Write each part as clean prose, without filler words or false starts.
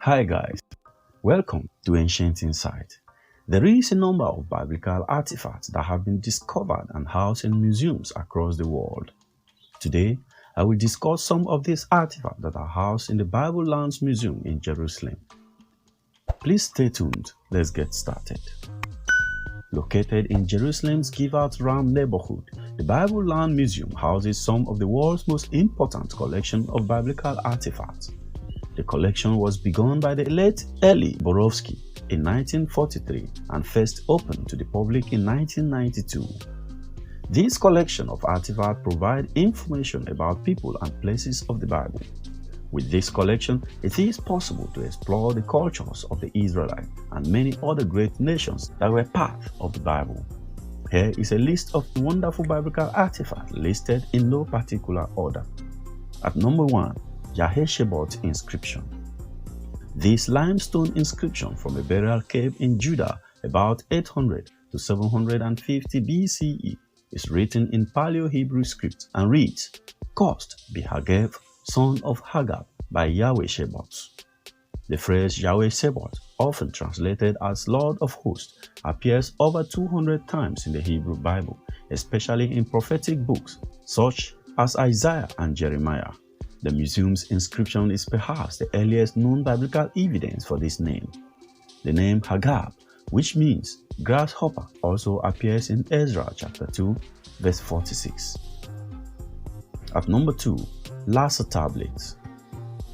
Hi guys, welcome to Ancient Insight. There is a number of biblical artifacts that have been discovered and housed in museums across the world. Today, I will discuss some of these artifacts that are housed in the Bible Lands Museum in Jerusalem. Please stay tuned, let's get started. Located in Jerusalem's Givat Ram neighborhood, the Bible Land Museum houses some of the world's most important collection of biblical artifacts. The collection was begun by the late Eli Borowski in 1943 and first opened to the public in 1992. This collection of artifacts provide information about people and places of the Bible. With this collection, it is possible to explore the cultures of the Israelites and many other great nations that were part of the Bible. Here is a list of wonderful biblical artifacts listed in no particular order. At number 1, Yahesh inscription. This limestone inscription from a burial cave in Judah about 800 to 750 BCE is written in Paleo-Hebrew script and reads, "Cursed be Hagev, son of Hagab, by Yahweh Shebot." The phrase Yahweh Shebot, often translated as Lord of Hosts, appears over 200 times in the Hebrew Bible, especially in prophetic books such as Isaiah and Jeremiah. The museum's inscription is perhaps the earliest known biblical evidence for this name. The name Hagab, which means grasshopper, also appears in Ezra chapter 2, verse 46. At number 2, Lassa Tablets.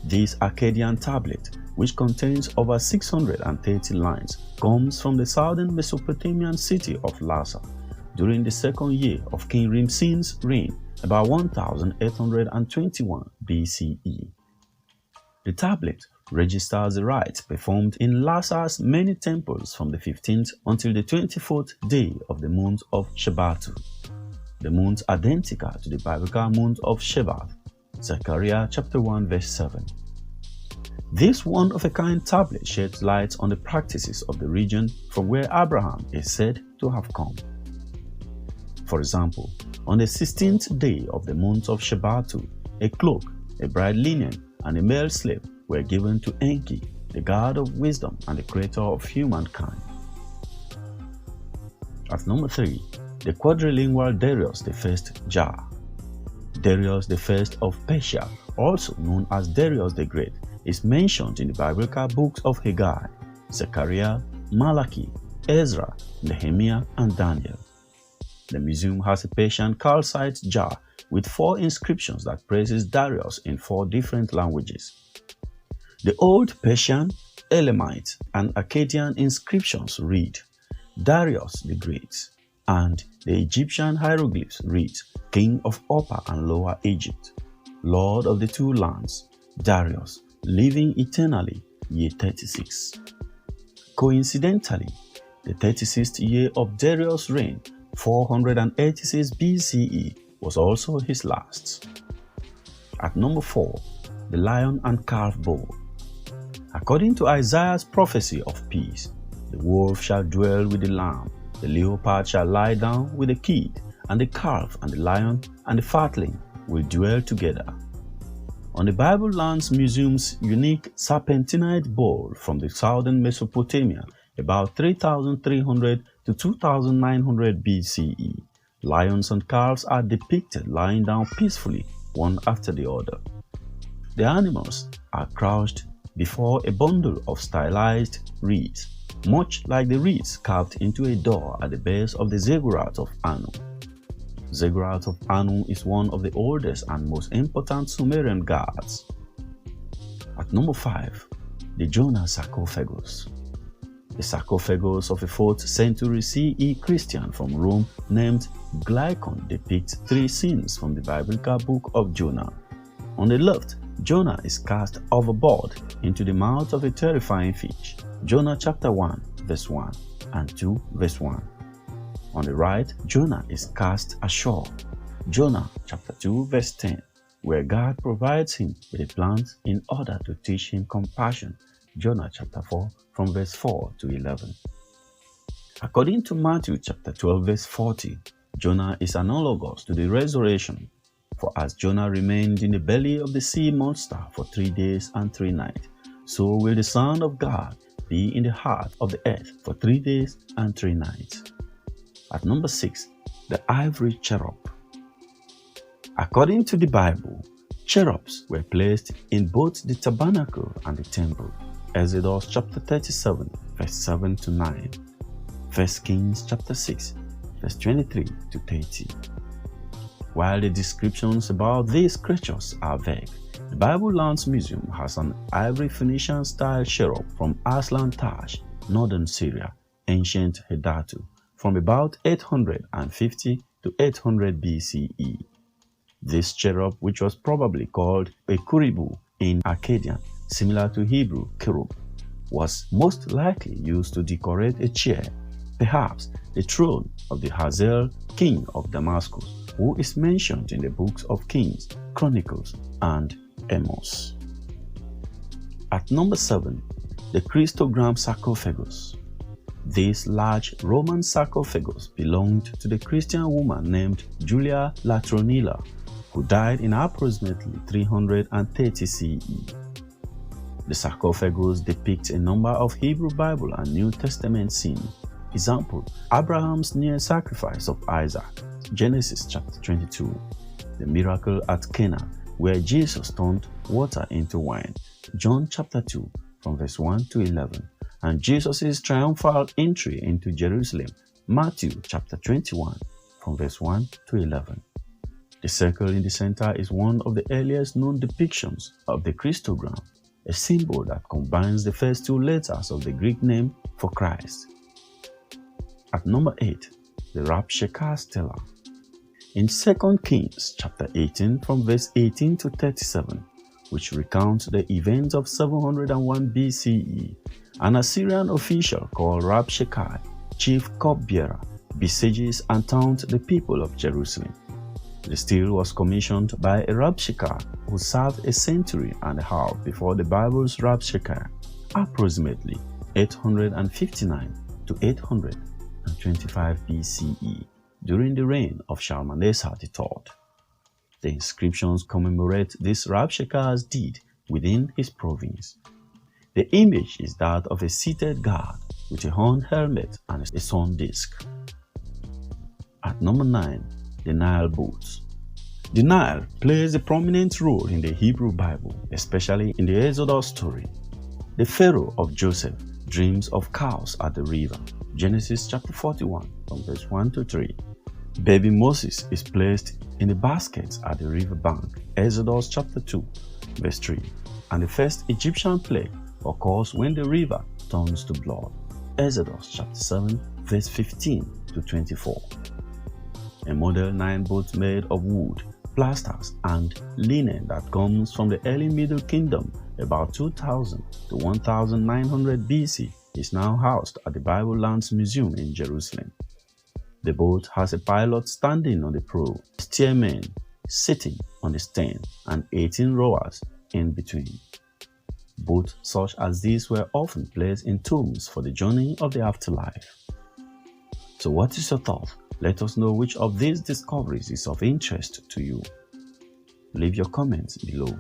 This Akkadian tablet, which contains over 630 lines, comes from the southern Mesopotamian city of Lassa during the second year of King Rimsin's reign, about 1821 BCE. The tablet registers the rites performed in Lassa's many temples from the 15th until the 24th day of the month of Shebatu, the month identical to the biblical month of Shebat, Zechariah chapter 1 verse 7. This one-of-a-kind tablet sheds light on the practices of the region from where Abraham is said to have come. For example, on the 16th day of the month of Shebatu, a cloak, a bright linen, and a male slave were given to Enki, the god of wisdom and the creator of humankind. At number 3, the quadrilingual Darius I jar. Darius I of Persia, also known as Darius the Great, is mentioned in the biblical books of Haggai, Zechariah, Malachi, Ezra, Nehemiah, and Daniel. The museum has a Persian calcite jar with 4 inscriptions that praises Darius in 4 different languages. The Old Persian, Elamite, and Akkadian inscriptions read, "Darius the Great," and the Egyptian hieroglyphs read, "King of Upper and Lower Egypt, Lord of the two lands, Darius, living eternally, year 36. Coincidentally, the 36th year of Darius' reign, 486 BCE, was also his last. At number 4, the lion and calf bowl. According to Isaiah's prophecy of peace, the wolf shall dwell with the lamb, the leopard shall lie down with the kid, and the calf and the lion and the fatling will dwell together. On the Bible Lands Museum's unique serpentinite bowl from the southern Mesopotamia, about 3,300 to 2,900 BCE, lions and calves are depicted lying down peacefully, one after the other. The animals are crouched before a bundle of stylized reeds, much like the reeds carved into a door at the base of the ziggurat of Anu. Ziggurat of Anu is one of the oldest and most important Sumerian gods. At number 5, the Jonah Sarcophagus. The sarcophagus of a 4th century CE Christian from Rome named Glycon depicts 3 scenes from the biblical book of Jonah. On the left, Jonah is cast overboard into the mouth of a terrifying fish, Jonah chapter 1 verse 1 and 2 verse 1. On the right, Jonah is cast ashore, Jonah chapter 2 verse 10, where God provides him with a plant in order to teach him compassion, Jonah chapter 4 from verse 4 to 11. According to Matthew chapter 12 verse 40, Jonah is analogous to the resurrection, for as Jonah remained in the belly of the sea monster for 3 days and 3 nights, so will the Son of God be in the heart of the earth for 3 days and 3 nights. At number 6, the Ivory Cherub. According to the Bible, cherubs were placed in both the tabernacle and the temple. Exodus chapter 37, verse 7 to 9. 1 Kings chapter 6, verse 23 to 30. While the descriptions about these creatures are vague, the Bible Lands Museum has an ivory Phoenician-style cherub from Aslan Taj, northern Syria, ancient Hedatu, from about 850 to 800 BCE. This cherub, which was probably called a kuribu in Akkadian, similar to Hebrew cherub, was most likely used to decorate a chair, perhaps the throne of the Hazael, king of Damascus, who is mentioned in the books of Kings, Chronicles, and Amos. At number 7, the Christogram Sarcophagus. This large Roman sarcophagus belonged to the Christian woman named Julia Latronilla, who died in approximately 330 CE. The sarcophagus depicts a number of Hebrew Bible and New Testament scenes. Example, Abraham's near sacrifice of Isaac, Genesis chapter 22, the miracle at Cana, where Jesus turned water into wine, John chapter 2, from verse 1 to 11, and Jesus' triumphal entry into Jerusalem, Matthew chapter 21, from verse 1 to 11. The circle in the center is one of the earliest known depictions of the Christogram, a symbol that combines the first 2 letters of the Greek name for Christ. At number 8, the Rapture Castella. In 2 Kings chapter 18 from verse 18 to 37, which recounts the events of 701 BCE, an Assyrian official called Rabshakeh, chief cupbearer, besieges and taunts the people of Jerusalem. The stele was commissioned by a Rabshakeh who served a century and a half before the Bible's Rabshakeh, approximately 859 to 825 BCE, during the reign of Shalmaneser III. The inscriptions commemorate this Rabshakeh's deed within his province. The image is that of a seated guard with a horn helmet and a sun disk. At number 9, the Nile boats. The Nile plays a prominent role in the Hebrew Bible, especially in the Exodus story. The Pharaoh of Joseph dreams of cows at the river, Genesis chapter 41 from verse 1 to 3. Baby Moses is placed in a basket at the river bank, Exodus chapter 2 verse 3, and the first Egyptian plague occurs when the river turns to blood, Exodus chapter 7 verse 15 to 24. A model 9 boat made of wood, plasters, and linen that comes from the early Middle Kingdom about 2000 to 1900 BC is now housed at the Bible Lands Museum in Jerusalem. The boat has a pilot standing on the prow, steersman sitting on the stern, and 18 rowers in between. Boats such as these were often placed in tombs for the journey of the afterlife. So what is your thought? Let us know which of these discoveries is of interest to you. Leave your comments below.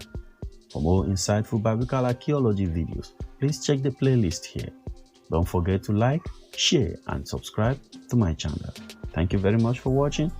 For more insightful biblical archaeology videos, please check the playlist here. Don't forget to like, share, and subscribe to my channel. Thank you very much for watching.